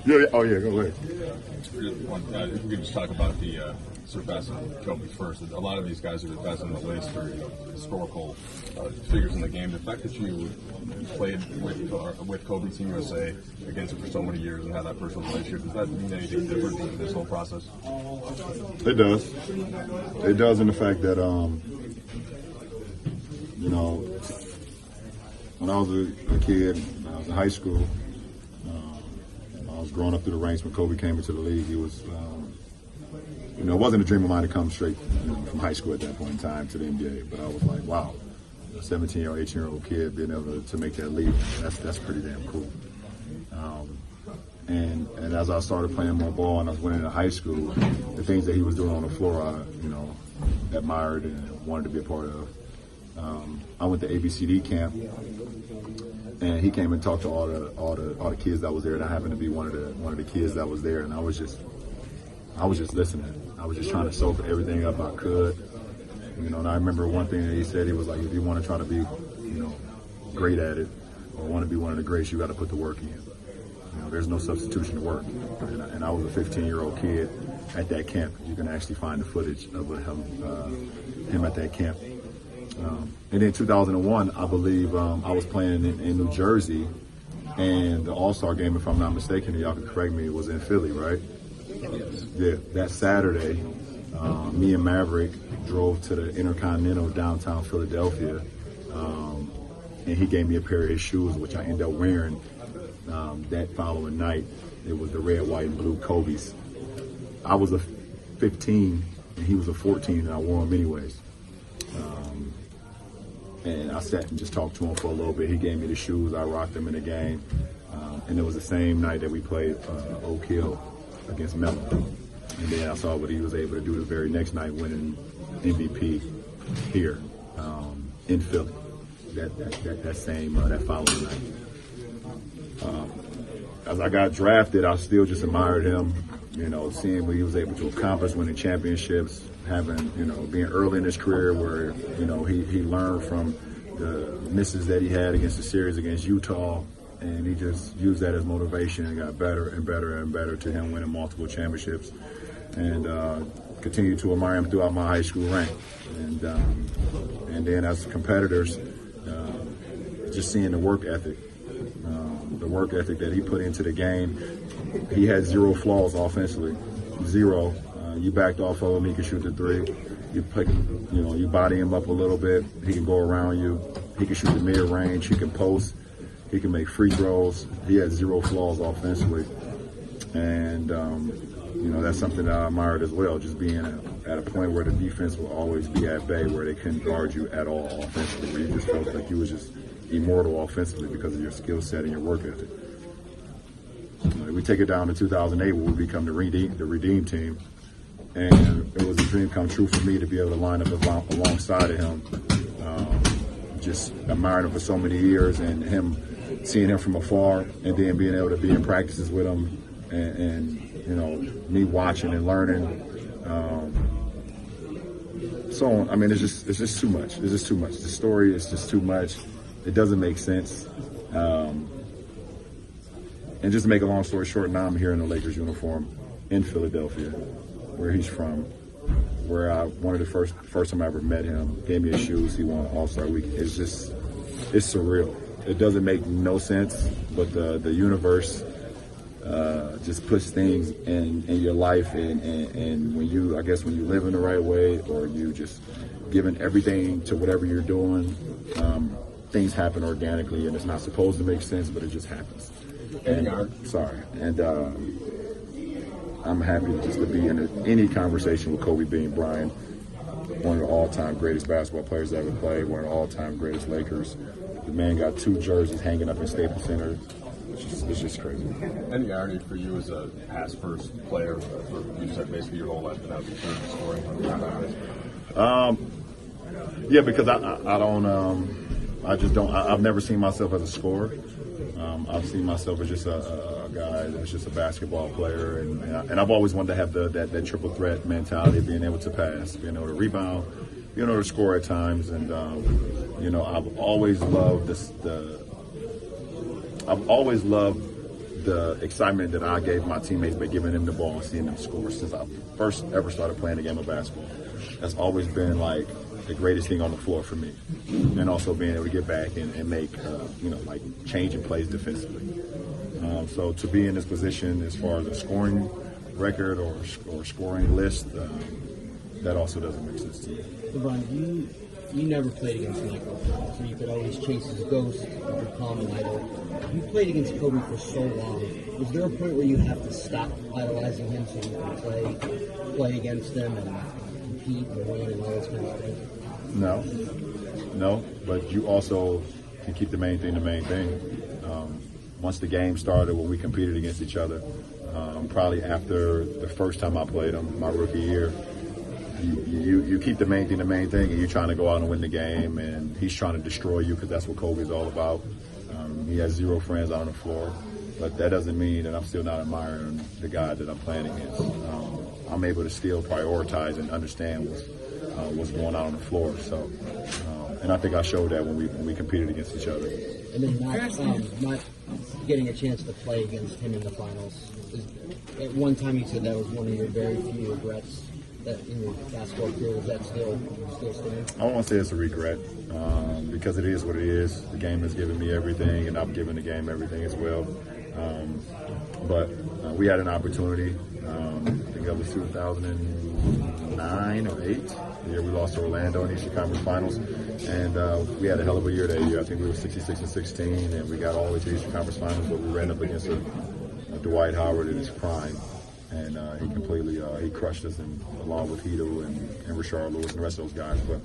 Yeah. Oh yeah. Go ahead. If we could just talk about the surpassing Kobe first. A lot of these guys are the best on the list for historical figures in the game. The fact that you played with Kobe Team USA against him for so many years and had that personal relationship, does that mean anything different in this whole process? It does. It does in the fact that when I was a kid, when I was in high school, I was growing up through the ranks when Kobe came into the league. He was, it wasn't a dream of mine to come straight from high school at that point in time to the NBA. But I was like, wow, a 17-year-old, 18-year-old kid being able to make that leap, that's pretty damn cool. And as I started playing more ball and I was winning in high school, the things that he was doing on the floor, I admired and wanted to be a part of. I went to ABCD camp, and he came and talked to all the kids that was there, and I happened to be one of the kids that was there, and I was just listening. I was just trying to soak everything up I could, And I remember one thing that he said. He was like, if you want to try to be, great at it, or want to be one of the greats, you got to put the work in. There's no substitution to work. And I was a 15-year-old kid at that camp. You can actually find the footage of him at that camp. And then 2001, I believe I was playing in New Jersey, and the All-Star game, if I'm not mistaken, and y'all can correct me, was in Philly, right? Yes. Yeah, that Saturday, me and Maverick drove to the Intercontinental downtown Philadelphia, and he gave me a pair of his shoes, which I ended up wearing that following night. It was the red, white, and blue Kobe's. I was a 15, and he was a 14, and I wore them anyways. And I sat and just talked to him for a little bit. He gave me the shoes. I rocked them in the game. And it was the same night that we played Oak Hill against Melo. And then I saw what he was able to do the very next night, winning MVP here in Philly. That following night. As I got drafted, I still just admired him. Seeing what he was able to accomplish, winning championships, being early in his career where, he learned from the misses that he had against the series against Utah, and he just used that as motivation and got better and better and better to him winning multiple championships, and continued to admire him throughout my high school rank. And then as competitors, just seeing the work ethic that he put into the game. He had zero flaws offensively, zero. You backed off of him, he can shoot the three. You body him up a little bit, he can go around you. He can shoot the mid-range, he can post, he can make free throws. He had zero flaws offensively. And, that's something that I admired as well, just being at a point where the defense will always be at bay, where they couldn't guard you at all offensively, where you just felt like you was just immortal offensively because of your skill set and your work ethic. We take it down to 2008 where we become the Redeem team. And it was a dream come true for me to be able to line up alongside of him. Just admired him for so many years, and seeing him from afar, and then being able to be in practices with him, and me watching and learning. It's just too much. It's just too much. The story is just too much. It doesn't make sense. And just to make a long story short, now I'm here in the Lakers uniform in Philadelphia, where he's from, where one of the first time I ever met him, gave me his shoes, he won All-Star Week. It's surreal. It doesn't make no sense, but the universe just puts things in your life, and when you live in the right way, or you just giving everything to whatever you're doing, things happen organically, and it's not supposed to make sense, but it just happens. And I'm happy just to be in any conversation with Kobe Bean Bryant, one of the all-time greatest basketball players that ever played, one of the all-time greatest Lakers. The man got 2 jerseys hanging up in Staples Center. It's just crazy. Any irony for you as a pass-first player, you said basically your whole life without scoring? Yeah, because I've never seen myself as a scorer. I've seen myself as just a guy that's just a basketball player, and I've always wanted to have that triple threat mentality, being able to pass, being able to rebound, being able to score at times, and I've always loved the excitement that I gave my teammates by giving them the ball and seeing them score since I first ever started playing the game of basketball. That's always been like the greatest thing on the floor for me. And also being able to get back and make, like changing plays defensively. So to be in this position as far as a scoring record or scoring list, that also doesn't make sense to me. LeBron, you never played against Michael, so you could always chase his ghost, you could calm an idol. You played against Kobe for so long. Was there a point where you have to stop idolizing him so you can play against him and compete and win and all those kinds of things? No, but you also can keep the main thing the main thing. Once the game started, when we competed against each other, probably after the first time I played him, my rookie year, you keep the main thing the main thing, and you're trying to go out and win the game, and he's trying to destroy you because that's what Kobe's all about. He has zero friends on the floor, but that doesn't mean that I'm still not admiring the guy that I'm playing against. I'm able to still prioritize and understand what's going on the floor. So, and I think I showed that when we competed against each other. And then not getting a chance to play against him in the finals. At one time you said that was one of your very few regrets that in your basketball career. Is that still standing? I don't want to say it's a regret because it is what it is. The game has given me everything, and I've given the game everything as well. But we had an opportunity. I think that was 2009 or 8. The year we lost to Orlando in the Eastern Conference Finals, and we had a hell of a year that year. I think we were 66-16, and we got all the way to the Eastern Conference Finals, but we ran up against a Dwight Howard in his prime, and he completely he crushed us, along with Hedo and Rashard Lewis and the rest of those guys. But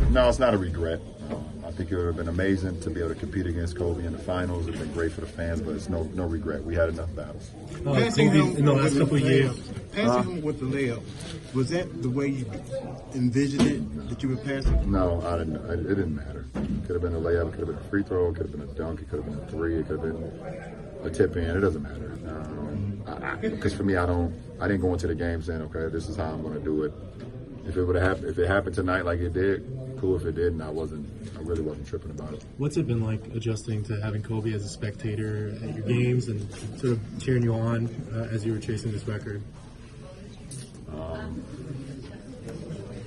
no, it's not a regret. I think it would have been amazing to be able to compete against Kobe in the finals. It's been great for the fans, but it's no regret. We had enough battles. Passing him in the last couple of years. Passing him with the layup, was that the way you envisioned it, that you would pass it? No, I didn't. It didn't matter. It could have been a layup. It could have been a free throw. It could have been a dunk. It could have been a three. It could have been a tip in. It doesn't matter. Because for me, I didn't go into the game saying, okay, this is how I'm going to do it. If it would have happened, if it happened tonight like it did, cool. If it didn't, I really wasn't tripping about it. What's it been like adjusting to having Kobe as a spectator at your games and sort of cheering you on as you were chasing this record?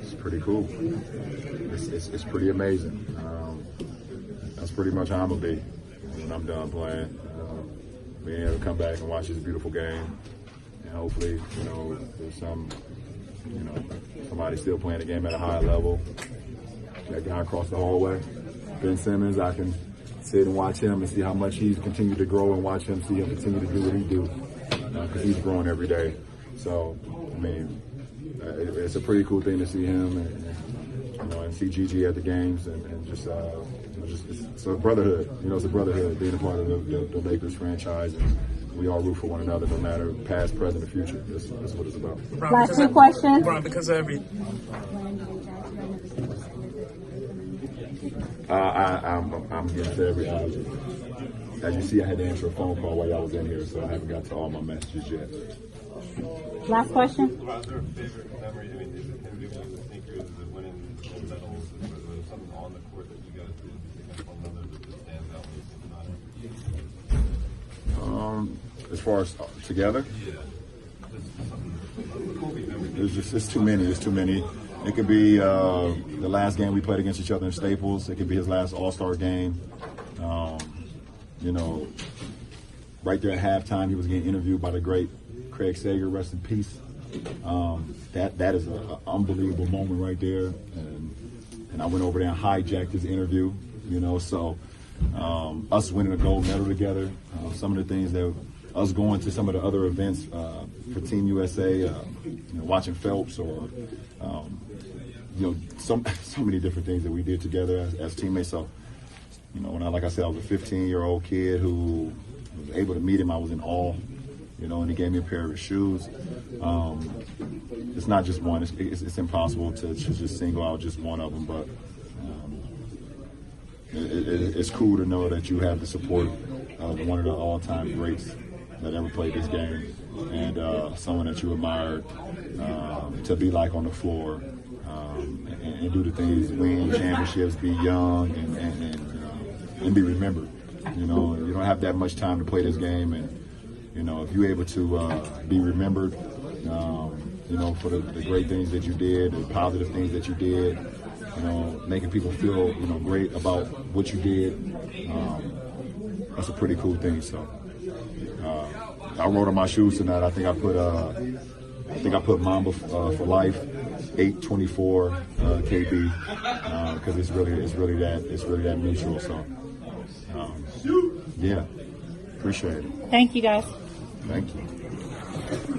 It's pretty cool. It's pretty amazing. That's pretty much how I'm gonna be when I'm done playing. Being able to come back and watch this beautiful game, and hopefully, there's somebody still playing the game at a high level. That guy across the hallway, Ben Simmons, I can sit and watch him and see how much he's continued to grow and watch him, see him continue to do what he do, because he's growing every day. So, I mean, it's a pretty cool thing to see him and see Gigi at the games and just it's a brotherhood. It's a brotherhood being a part of the Lakers franchise, and we all root for one another, no matter past, present, or future. That's what it's about. Last two questions. LeBron, because of every. I'm getting to every. As you see, I had to answer a phone call while y'all was in here, so I haven't got to all my messages yet. Last question. LeBron, is there a favorite memory? I mean, is it him giving you the sneakers? Is it winning gold medals? Is there something on the court that you guys did against one another that just stands out when you think about it? As far as together, it's too many. It's too many. It could be the last game we played against each other in Staples. It could be his last All-Star game. Right there at halftime, he was getting interviewed by the great Craig Sager, rest in peace. That is an unbelievable moment right there. And I went over there and hijacked his interview. So us winning a gold medal together, some of the things that us going to some of the other events for Team USA, watching Phelps or so many different things that we did together as teammates. So like I said, I was a 15-year-old kid who was able to meet him. I was in awe, and he gave me a pair of his shoes. It's not just one. It's impossible to just single out just one of them, but it's cool to know that you have the support of one of the all-time greats that ever played this game, and someone that you admired to be like on the floor and do the things, win championships, be young, and be remembered. You know, you don't have that much time to play this game, and you know, if you're able to be remembered, you know, for the great things that you did, the positive things that you did, you know, making people feel, you know, great about what you did, that's a pretty cool thing. So I wrote on my shoes tonight. I think I put Mamba for life, 824 KB, because it's really that mutual. So yeah, appreciate it. Thank you, guys. Thank you.